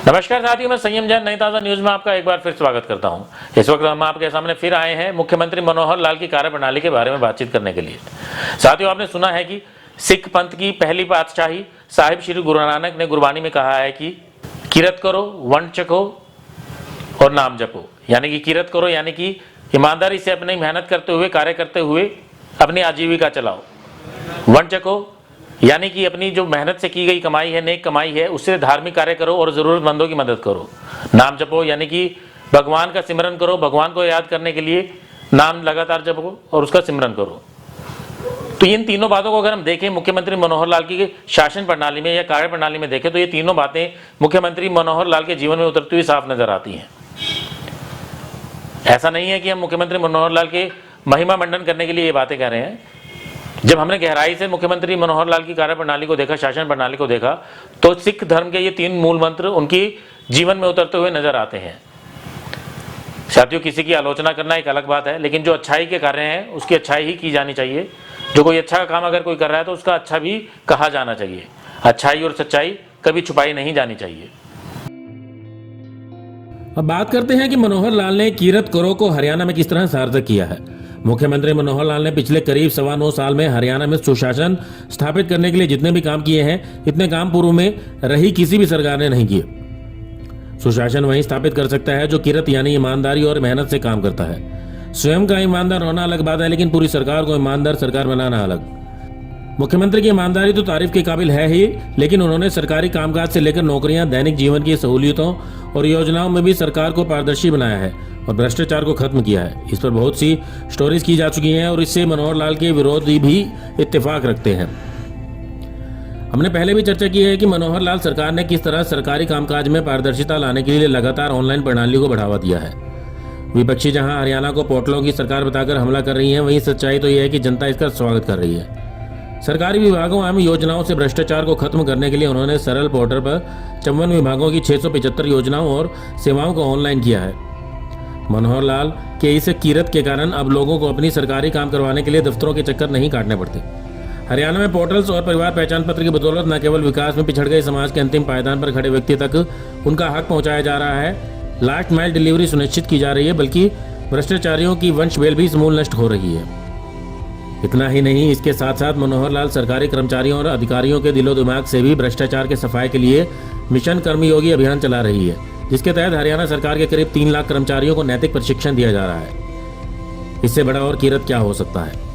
नमस्कार साथियों, मैं संयम जैन नई ताज़ा न्यूज में आपका एक बार फिर स्वागत करता हूं। इस वक्त हम आपके सामने फिर आए हैं मुख्यमंत्री मनोहर लाल की कार्यप्रणाली के बारे में बातचीत करने के लिए। साथियों, आपने सुना है कि सिख पंथ की पहली पातशाही साहिब श्री गुरु नानक ने गुरबानी में कहा है कि किरत करो, वंड चखो और नाम जपो। यानी कि किरत करो यानी कि ईमानदारी से अपनी मेहनत करते हुए, कार्य करते हुए अपनी आजीविका चलाओ। वंड चखो यानी कि अपनी जो मेहनत से की गई कमाई है, नेक कमाई है, उससे धार्मिक कार्य करो और ज़रूरतमंदों की मदद करो। नाम जपो यानी कि भगवान का सिमरन करो, भगवान को याद करने के लिए नाम लगातार जपो और उसका सिमरन करो। तो इन तीनों बातों को अगर हम देखें मुख्यमंत्री मनोहर लाल की शासन प्रणाली में या कार्य प्रणाली में देखें तो ये तीनों बातें मुख्यमंत्री मनोहर लाल के जीवन में उतरती हुई साफ नजर आती हैं। ऐसा नहीं है कि हम मुख्यमंत्री मनोहर लाल के महिमा मंडन करने के लिए ये बातें कह रहे हैं। जब हमने गहराई से मुख्यमंत्री मनोहर लाल की कार्यप्रणाली को देखा, शासन प्रणाली को देखा, तो सिख धर्म के ये तीन मूल मंत्र उनकी जीवन में उतरते हुए नजर आते हैं। साथियों, किसी की आलोचना करना एक अलग बात है, लेकिन जो अच्छाई के कार्य हैं उसकी अच्छाई ही की जानी चाहिए। जो कोई अच्छा काम अगर कोई कर रहा है तो उसका अच्छा भी कहा जाना चाहिए। अच्छाई और सच्चाई कभी छुपाई नहीं जानी चाहिए। अब बात करते हैं कि मनोहर लाल ने कीरत करो को हरियाणा में किस तरह सार्थक किया है। मुख्यमंत्री मनोहर लाल ने पिछले करीब 9.25 साल में हरियाणा में सुशासन स्थापित करने के लिए जितने भी काम किए हैं, इतने काम पूर्व में रही किसी भी सरकार ने नहीं किए। सुशासन वही स्थापित कर सकता है जो किरत यानी ईमानदारी और मेहनत से काम करता है। स्वयं का ईमानदार होना अलग बात है, लेकिन पूरी सरकार को ईमानदार सरकार बनाना अलग। मुख्यमंत्री की ईमानदारी तो तारीफ के काबिल है ही, लेकिन उन्होंने सरकारी कामकाज से लेकर नौकरियां, दैनिक जीवन की सहूलियतों और योजनाओं में भी सरकार को पारदर्शी बनाया है और भ्रष्टाचार को खत्म किया है। इस पर बहुत सी स्टोरीज की जा चुकी हैं और इससे मनोहर लाल के विरोधी भी इत्तेफाक रखते हैं। हमने पहले भी चर्चा की है कि मनोहर लाल सरकार ने किस तरह सरकारी कामकाज में पारदर्शिता लाने के लिए लगातार ऑनलाइन प्रणाली को बढ़ावा दिया है। विपक्षी जहां हरियाणा को पोर्टलों की सरकार बताकर हमला कर रही है, वहीं सच्चाई तो यह है कि जनता इसका स्वागत कर रही है। सरकारी विभागों एवं योजनाओं से भ्रष्टाचार को खत्म करने के लिए उन्होंने सरल पोर्टल पर 54 विभागों की 675 योजनाओं और सेवाओं को ऑनलाइन किया है। मनोहर लाल के इस कीरत के कारण अब लोगों को अपनी सरकारी काम करवाने के लिए दफ्तरों के चक्कर नहीं काटने पड़ते। हरियाणा में पोर्टल्स और परिवार पहचान पत्र की बदौलत न केवल विकास में पिछड़ गए समाज के अंतिम पायदान पर खड़े व्यक्ति तक उनका हक पहुंचाया जा रहा है, लास्ट माइल डिलीवरी सुनिश्चित की जा रही है, बल्कि भ्रष्टाचारियों की वंशवेल भी समूल नष्ट हो रही है। इतना ही नहीं, इसके साथ साथ मनोहर लाल सरकारी कर्मचारियों और अधिकारियों के दिलो दिमाग से भी भ्रष्टाचार के सफाई के लिए मिशन कर्मयोगी अभियान चला रही है, जिसके तहत हरियाणा सरकार के करीब 3 लाख कर्मचारियों को नैतिक प्रशिक्षण दिया जा रहा है। इससे बड़ा और कीरत क्या हो सकता है।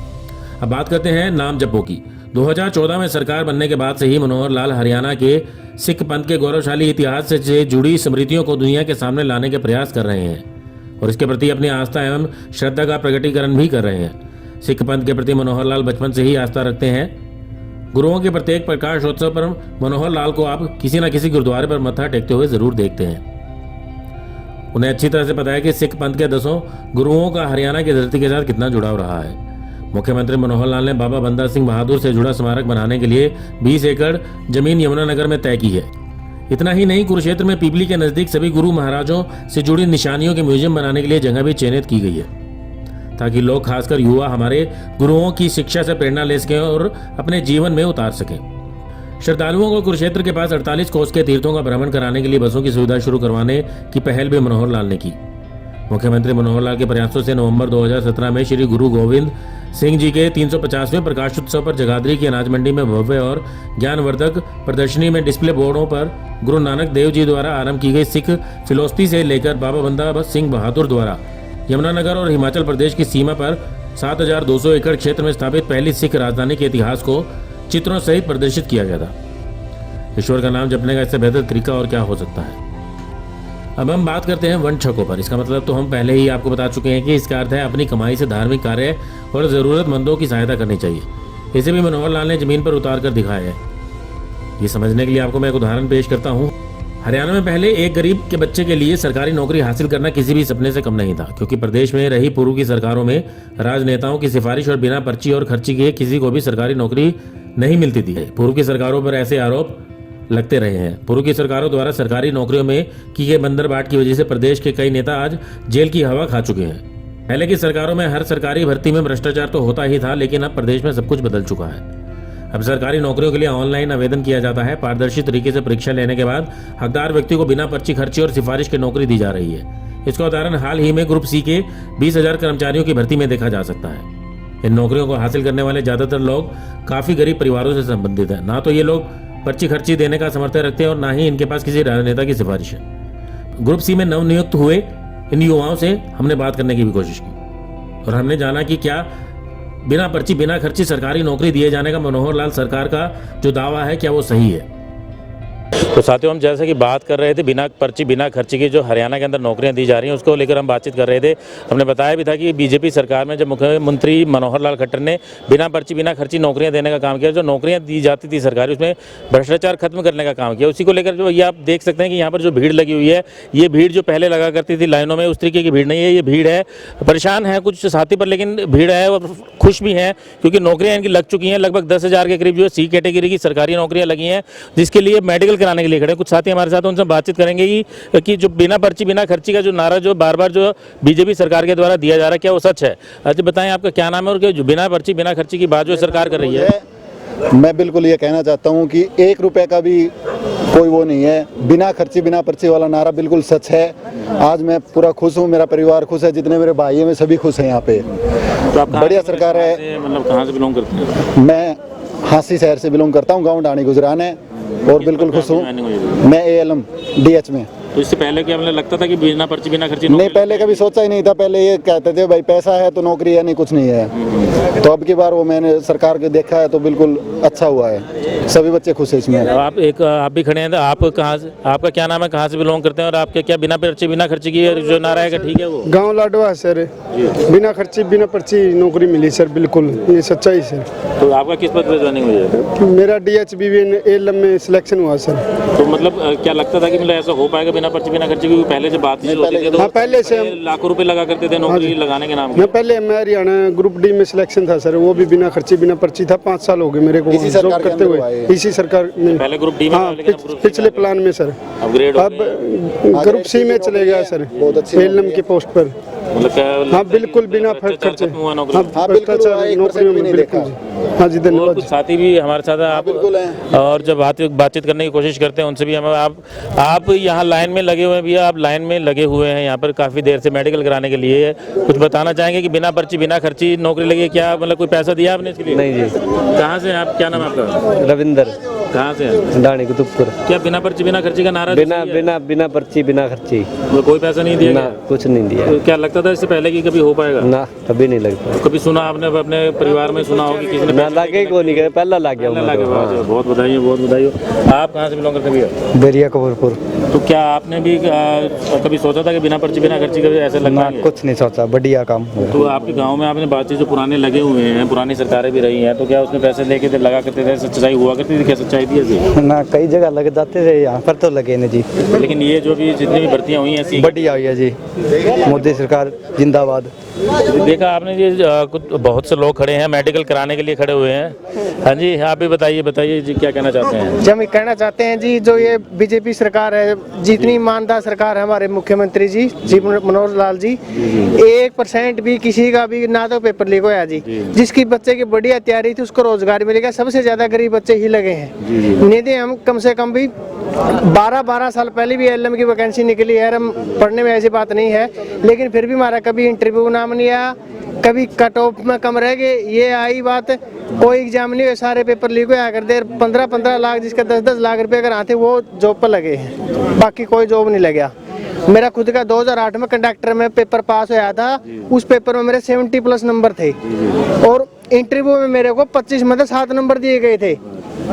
अब बात करते हैं नाम जपो की। 2014 में सरकार बनने के बाद से ही मनोहर लाल हरियाणा के सिख पंथ के गौरवशाली इतिहास से जुड़ी स्मृतियों को दुनिया के सामने लाने के प्रयास कर रहे हैं और इसके प्रति अपनी आस्था एवं श्रद्धा का प्रकटीकरण भी कर रहे हैं। सिख पंथ के प्रति मनोहर लाल बचपन से ही आस्था रखते हैं। गुरुओं के प्रत्येक प्रकाशोत्सव पर मनोहर लाल को आप किसी न किसी गुरुद्वारे पर मत्था टेकते हुए जरूर देखते हैं। उन्हें अच्छी तरह से पता है कि सिख पंथ के 10 गुरुओं का हरियाणा की धरती के साथ कितना जुड़ाव रहा है। मुख्यमंत्री मनोहर लाल ने बाबा बंदा सिंह बहादुर से जुड़ा स्मारक बनाने के लिए 20 एकड़ जमीन यमुनानगर में तय की है। इतना ही नहीं, कुरुक्षेत्र में पीपली के नजदीक सभी गुरु महाराजों से जुड़ी निशानियों के म्यूजियम बनाने के लिए जगह भी चयनित की गई है, ताकि लोग, खासकर युवा, हमारे गुरुओं की शिक्षा से प्रेरणा ले सकें और अपने जीवन में उतार सकें। श्रद्धालुओं को कुरुक्षेत्र के पास 48 कोस के तीर्थों का भ्रमण कराने के लिए बसों की सुविधा शुरू करवाने की पहल भी मनोहर लाल ने की। मुख्यमंत्री मनोहर लाल के प्रयासों से नवंबर 2017 में श्री गुरु गोविंद सिंह जी के 350वें प्रकाशोत्सव पर जगाधरी की अनाज मंडी में भव्य और ज्ञानवर्धक प्रदर्शनी में डिस्प्ले बोर्डों पर गुरु नानक देव जी द्वारा आरंभ की गई सिख फिलोसफी से लेकर बाबा बंदा सिंह बहादुर द्वारा यमुनानगर और हिमाचल प्रदेश की सीमा पर 7200 एकड़ क्षेत्र में स्थापित पहली सिख राजधानी के इतिहास को चित्रों सहित प्रदर्शित किया गया था। ईश्वर का नाम जपने का इससे बेहतर तरीका और क्या हो सकता है। अब हम बात करते हैं वंड छको पर। इसका मतलब तो हम पहले ही आपको बता चुके हैं कि इसका अर्थ है अपनी कमाई से धार्मिक कार्य और जरूरतमंदों की सहायता करनी चाहिए। इसे भी मनोहर लाल ने जमीन पर उतार कर दिखाया है। ये समझने के लिए आपको मैं एक उदाहरण पेश करता हूँ। हरियाणा में पहले एक गरीब के बच्चे के लिए सरकारी नौकरी हासिल करना किसी भी सपने से कम नहीं था, क्योंकि प्रदेश में रही पूर्व की सरकारों में राजनेताओं की सिफारिश और बिना पर्ची और खर्ची के किसी को भी सरकारी नौकरी नहीं मिलती थी। पूर्व की सरकारों पर ऐसे आरोप लगते रहे हैं। पूर्व की सरकारों द्वारा सरकारी नौकरियों में की गई बंदरबाट की वजह से प्रदेश के कई नेता आज जेल की हवा खा चुके हैं। पहले की सरकारों में हर सरकारी भर्ती में भ्रष्टाचार तो होता ही था, लेकिन अब प्रदेश में सब कुछ बदल चुका है। अब सरकारी नौकरियों के लिए ऑनलाइन आवेदन किया जाता है। पारदर्शी तरीके से परीक्षा लेने के बाद हकदार व्यक्ति को बिना पर्ची खर्ची और सिफारिश की नौकरी दी जा रही है। इसका उदाहरण हाल ही में ग्रुप सी के 20,000 कर्मचारियों की भर्ती में देखा जा सकता है। इन नौकरियों को हासिल करने वाले ज्यादातर लोग काफी गरीब परिवारों से संबंधित हैं। ना तो ये लोग पर्ची खर्ची देने का समर्थन रखते हैं और ना ही इनके पास किसी राजनेता की सिफारिश है। ग्रुप सी में नवनियुक्त हुए इन युवाओं से हमने बात करने की भी कोशिश की और हमने जाना कि क्या बिना पर्ची बिना खर्ची सरकारी नौकरी दिए जाने का मनोहर लाल सरकार का जो दावा है क्या वो सही है। तो साथियों, हम जैसे कि बात कर रहे थे बिना पर्ची बिना खर्ची की जो हरियाणा के अंदर नौकरियां दी जा रही हैं उसको लेकर हम बातचीत कर रहे थे। हमने बताया भी था कि बीजेपी सरकार में जब मुख्यमंत्री मनोहर लाल खट्टर ने बिना पर्ची बिना खर्ची नौकरियां देने का काम किया, जो नौकरियां दी जाती थी सरकारी उसमें भ्रष्टाचार खत्म करने का काम किया। उसी को लेकर जो ये आप देख सकते हैं कि यहाँ पर जो भीड़ लगी हुई है, ये भीड़ जो पहले लगा करती थी लाइनों में, उस तरीके की भीड़ नहीं है। ये भीड़ है, परेशान है कुछ साथी पर, लेकिन भीड़ है और खुश भी हैं क्योंकि नौकरियां इनकी लग चुकी हैं। लगभग 10,000 के करीब जो सी कैटेगरी की सरकारी नौकरियां लगी हैं, जिसके लिए मेडिकल कराने के लिए खड़े। कुछ साथी हमारे साथ, उनसे बातचीत करेंगे कि जो बिना पर्ची बिना खर्ची का जो नारा जो बार बार जो बीजेपी सरकार के द्वारा दिया जा रहा है, क्या वो सच है? अच्छा बताएं, आपका क्या नाम है और जो बिना पर्ची बिना खर्ची की बात जो सरकार कर रही है? मैं बिल्कुल ये कहना चाहता हूँ कि 1 रुपए का भी कोई वो नहीं है। बिना खर्ची बिना पर्ची वाला नारा बिल्कुल सच है। आज मैं पूरा खुश हूँ, मेरा परिवार खुश है, जितने मेरे भाई हैं वे सभी खुश हैं यहाँ पे। तो आप बढ़िया सरकार है। मतलब कहाँ से बिलोंग करते हैं? मैं हांसी शहर से बिलोंग करता हूँ, गाँव डाणी गुजरान है और बिल्कुल खुश हूँ। मैं ALM DH में। तो इससे पहले क्या मतलब लगता था कि बिना पर्ची बिना खर्ची नहीं, पहले कभी सोचा ही नहीं था। पहले ये कहते थे भाई पैसा है तो नौकरी है, नहीं कुछ नहीं है। तो अब की बार वो मैंने सरकार के देखा है तो बिल्कुल अच्छा हुआ है, सभी बच्चे खुश हैं इसमें। आप भी खड़े हैं, तो आप कहाँ से, आपका क्या नाम है, कहाँ से बिलोंग करते हैं और आपके क्या बिना पर्ची बिना खर्ची की जो नारा है ठीक है वो? गांव लाडवा है सर, बिना खर्ची बिना पर्ची नौकरी मिली सर, बिल्कुल ये सच्चाई सर। तो आपका किस पद पे ज्वाइनिंग हुई है? मेरा DH BVN ALM में सिलेक्शन हुआ सर। तो मतलब क्या लगता था कि मतलब ऐसा हो पाएगा बिना पर्ची बिना खर्ची? क्योंकि पहले से बात नहीं होती थी, तो हाँ, पहले से लाखों रुपए लगा करते थे नौकरी लगाने के नाम मैं पहले मैं हरियाणा ग्रुप D में सिलेक्शन था सर, वो भी बिना खर्ची बिना पर्ची था। 5 साल हो गए मेरे को जॉब करते हुए इसी सरकार में। पहले ग्रुप D में, हाँ, पिछले प्लान में सर। अपग्रेड अब ग्रुप C में चले गया सर, ALM की पोस्ट पर। मतलब हाँ बिल्कुल बिना खर्चे। हाँ नौकरियों में बिल्कुल। हाँ जी, और धन्यवाद। कुछ साथी भी हमारे साथ हैं, आप और जब बातचीत करने की कोशिश करते हैं उनसे भी हम आप यहाँ लाइन में लगे हुए हैं भैया, आप लाइन में लगे हुए हैं यहाँ पर काफ़ी देर से मेडिकल कराने के लिए। कुछ बताना चाहेंगे कि बिना पर्ची बिना खर्ची नौकरी लगी, क्या मतलब कोई पैसा दिया आपने इसके लिए? नहीं जी। कहाँ से हैं आप, क्या नाम है आपका? रविंदर। कहाँ से हैं? डाणी कुतुबपुर। क्या बिना पर्ची बिना खर्ची का नारा बिना पर्ची बिना खर्ची? कोई पैसा नहीं दिया ना, गया? कुछ नहीं दिया। तो क्या लगता था इससे पहले कि कभी हो पाएगा? ना, कभी नहीं लगता। कभी सुना आपने अपने परिवार में सुना हो कि किसी ने ना लागे को नहीं गए, पहला लाग गया। बहुत बधाई हो, बहुत बधाई हो। आप कहाँ से बिलोंग करते भैया? बेरिया कपूरपुर। तो क्या आपने भी कभी सोचा था कि बिना पर्ची बिना खर्ची कभी ऐसे लगना है? कुछ नहीं सोचा, बढ़िया काम। तो आपके गांव में आपने बातचीत जो पुराने लगे हुए हैं, पुरानी सरकारें भी रही हैं, तो क्या उसमें पैसे लेके थे, लगा करते थे, सच्चाई हुआ करती थी? क्या सच्चाई थी ऐसी? ना, कई जगह लग जाते थे, यहाँ पर तो लगे नहीं जी। लेकिन ये जो भी जितनी भी भर्तियाँ हुई हैं बढ़िया हुई है जी, मोदी सरकार जिंदाबाद। देखा आपने जी, कुछ बहुत से लोग खड़े हैं मेडिकल कराने के लिए खड़े हुए हैं। हाँ जी, आप भी बताइए जी, क्या कहना चाहते हैं? जी, हम कहना चाहते हैं जी, जो ये बीजेपी सरकार है, जितनी ईमानदार सरकार है हमारे मुख्यमंत्री जी मनोहर लाल जी, 1% भी किसी का भी ना तो पेपर लीक होया जी। जिसकी बच्चे की बढ़िया तैयारी थी उसको रोजगार मिलेगा। सबसे ज्यादा गरीब बच्चे ही लगे हैं। नहीं दे हम कम से कम भी 12 साल पहले भी ALM की वैकेंसी निकली है। हम पढ़ने में ऐसी बात नहीं है, लेकिन फिर भी हमारा कभी इंटरव्यू नाम नहीं आया, कभी कट ऑफ में कम रह गए। ये आई बात, कोई एग्जाम नहीं हुए, सारे पेपर लीक हुआ कर दे। 15-15 लाख जिसका 10-10 लाख रुपए अगर आते वो जॉब पर लगे हैं, बाकी कोई जॉब नहीं लगा। मेरा खुद का 2008 में कंडक्टर में पेपर पास होया था। उस पेपर में मेरे 70+ नंबर थे और इंटरव्यू में मेरे को 25 में 7 नंबर दिए गए थे।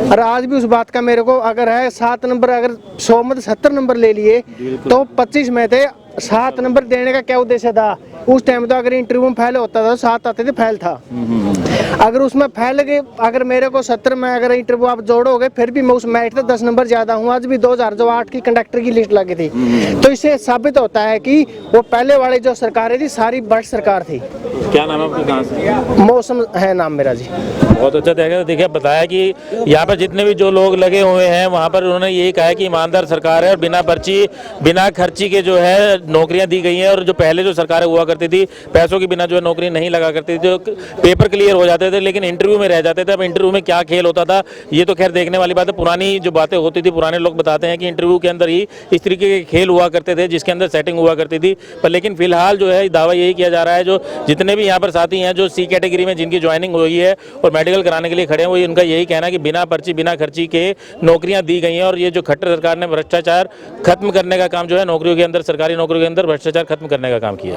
और आज भी उस बात का मेरे को अगर है 7 नंबर, अगर 100 में 70 नंबर ले लिए तो 25 में थे। 7 नंबर देने का क्या उद्देश्य था? उस टाइम तो अगर इंटरव्यू में फेल होता था तो 7 आते थे, फेल था। अगर उसमें फैल गए, अगर मेरे को 70 में अगर इंटरव्यू आप जोड़ोगे फिर भी मैं उस मैरिट से 10 नंबर ज्यादा हूँ। आज भी 2008 की कंडक्टर की लिस्ट लगी थी। तो इससे साबित होता है कि वो पहले वाली जो सरकारें थी सारी बट सरकार थी। क्या नाम है आपका, कहाँ से? मौसम है नाम मेरा जी। बहुत अच्छा देखिए बताया कि यहाँ पर जितने भी जो लोग लगे हुए हैं वहाँ पर उन्होंने यही कहा कि ईमानदार सरकार है और बिना पर्ची बिना खर्ची के जो है नौकरियाँ दी गई हैं। और जो पहले जो सरकारें हुआ करती थी पैसों के बिना जो है नौकरी नहीं लगा करती थी, जो पेपर क्लियर हो जाते जाते थे लेकिन इंटरव्यू में रह जाते थे। अब इंटरव्यू में क्या खेल होता था ये तो खैर देखने वाली बात है। पुरानी जो बातें होती थी, पुराने लोग बताते हैं कि इंटरव्यू के अंदर ही इस तरीके के खेल हुआ करते थे जिसके अंदर सेटिंग हुआ करती थी। पर लेकिन फिलहाल जो है दावा यही किया जा रहा है, जो जितने भी यहाँ पर साथी हैं जो सी कैटेगरी में जिनकी ज्वाइनिंग हुई है और मेडिकल कराने के लिए खड़े हैं, वो उनका यही कहना है कि बिना पर्ची बिना खर्ची के नौकरियां दी गई हैं। और ये जो खट्टर सरकार ने भ्रष्टाचार खत्म करने का काम जो है नौकरियों के अंदर, सरकारी नौकरियों के अंदर भ्रष्टाचार खत्म करने का काम किया।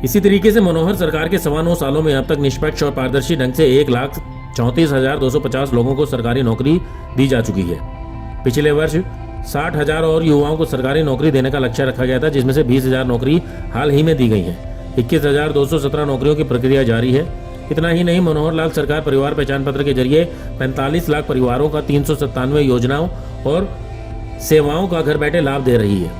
इसी तरीके से मनोहर सरकार के 9.25 सालों में अब तक निष्पक्ष और पारदर्शी ढंग से 1,34,250 लोगों को सरकारी नौकरी दी जा चुकी है। पिछले वर्ष 60,000 और युवाओं को सरकारी नौकरी देने का लक्ष्य रखा गया था, जिसमें से 20,000 नौकरी हाल ही में दी गई हैं। 21,217 नौकरियों की प्रक्रिया जारी है। इतना ही नहीं, मनोहर लाल सरकार परिवार पहचान पत्र के जरिए 45 लाख परिवारों का 397 योजनाओं और सेवाओं का घर बैठे लाभ दे रही है।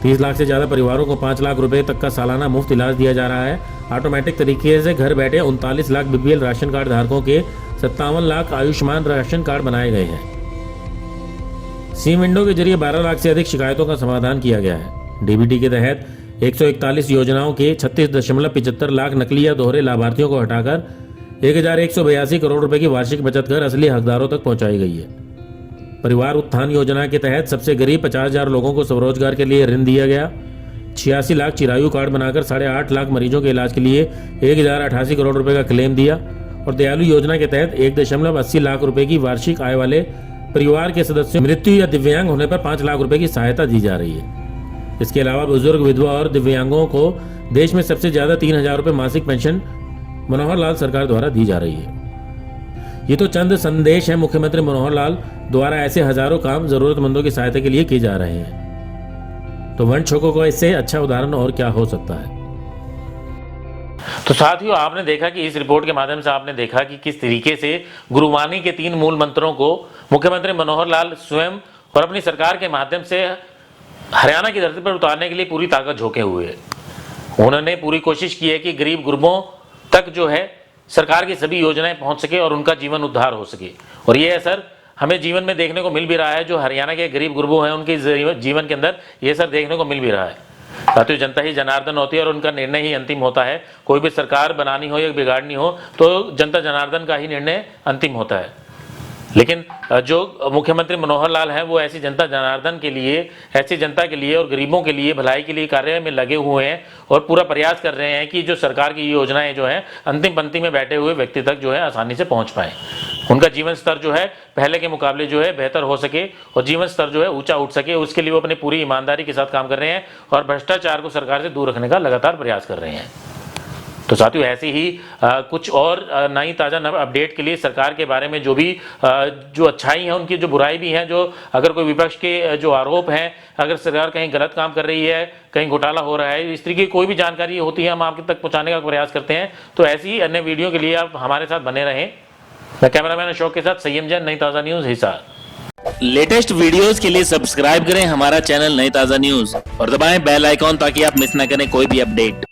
30 लाख से ज्यादा परिवारों को 5 लाख रुपए तक का सालाना मुफ्त इलाज दिया जा रहा है। ऑटोमेटिक तरीके से घर बैठे 39 लाख बीपीएल राशन कार्ड धारकों के 57 लाख आयुष्मान राशन कार्ड बनाए गए हैं। सी विंडो के जरिए 12 लाख से अधिक शिकायतों का समाधान किया गया है। डीबीटी के तहत 141 योजनाओं के 36.75 लाख नकली या दोहरे लाभार्थियों को हटाकर 1,182 करोड़ रुपए की वार्षिक बचत कर असली हकदारों तक पहुंचाई गई है। परिवार उत्थान योजना के तहत सबसे गरीब 50,000 लोगों को स्वरोजगार के लिए ऋण दिया गया। 86 लाख चिरायु कार्ड बनाकर 8.5 लाख मरीजों के इलाज के लिए 1,088 करोड़ रुपए का क्लेम दिया। और दयालु योजना के तहत 1.80 लाख रुपए की वार्षिक आय वाले परिवार के सदस्यों मृत्यु या दिव्यांग होने पर 5 लाख रुपए की सहायता दी जा रही है। इसके अलावा बुजुर्ग, विधवा और दिव्यांगों को देश में सबसे ज्यादा 3,000 रुपए मासिक पेंशन मनोहर लाल सरकार द्वारा दी जा रही है। ये तो चंद संदेश है मुख्यमंत्री मनोहर लाल द्वारा ऐसे हजारों काम जरूरतमंदों की सहायता के लिए किए जा रहे हैं। तो वंशों को इससे अच्छा उदाहरण और क्या हो सकता है। तो साथियों, आपने देखा कि इस रिपोर्ट के माध्यम से आपने देखा कि किस तरीके से गुरुवाणी के 3 मूल मंत्रों को मुख्यमंत्री मनोहर लाल स्वयं और अपनी सरकार के माध्यम से हरियाणा की धरती पर उतारने के लिए पूरी ताकत झोंके हुए हैं। उन्होंने पूरी कोशिश की है कि गरीब गुरबों तक जो है सरकार की सभी योजनाएं पहुंच सके और उनका जीवन उद्धार हो सके। और ये असर हमें जीवन में देखने को मिल भी रहा है। जो हरियाणा के गरीब गुरबों हैं उनके जीवन के अंदर ये असर देखने को मिल भी रहा है। साथियों, जनता ही जनार्दन होती है और उनका निर्णय ही अंतिम होता है। कोई भी सरकार बनानी हो या बिगाड़नी हो तो जनता जनार्दन का ही निर्णय अंतिम होता है। लेकिन जो मुख्यमंत्री मनोहर लाल हैं वो ऐसी जनता जनार्दन के लिए, ऐसी जनता के लिए और गरीबों के लिए, भलाई के लिए कार्य में लगे हुए हैं और पूरा प्रयास कर रहे हैं कि जो सरकार की योजनाएं जो हैं अंतिम पंक्ति में बैठे हुए व्यक्ति तक जो है आसानी से पहुंच पाए। उनका जीवन स्तर जो है पहले के मुकाबले जो है बेहतर हो सके और जीवन स्तर जो है ऊंचा उठ सके, उसके लिए वो अपनी पूरी ईमानदारी के साथ काम कर रहे हैं और भ्रष्टाचार को सरकार से दूर रखने का लगातार प्रयास कर रहे हैं। तो साथियों, ऐसी ही कुछ और नई ताज़ा अपडेट के लिए सरकार के बारे में जो भी जो अच्छाई है उनकी, जो बुराई भी है, जो अगर कोई विपक्ष के जो आरोप हैं, अगर सरकार कहीं गलत काम कर रही है, कहीं घोटाला हो रहा है, इस तरीके की कोई भी जानकारी होती है हम आपके तक पहुंचाने का प्रयास करते हैं। तो ऐसी ही अन्य वीडियो के लिए आप हमारे साथ बने रहें। मैं कैमरामैन अशोक के साथ संयम जैन, नई ताज़ा न्यूज़, हिसार। लेटेस्ट वीडियोस के लिए सब्सक्राइब करें हमारा चैनल नई ताज़ा न्यूज़ और दबाएं बेल आइकॉन ताकि आप मिस ना करें कोई भी अपडेट।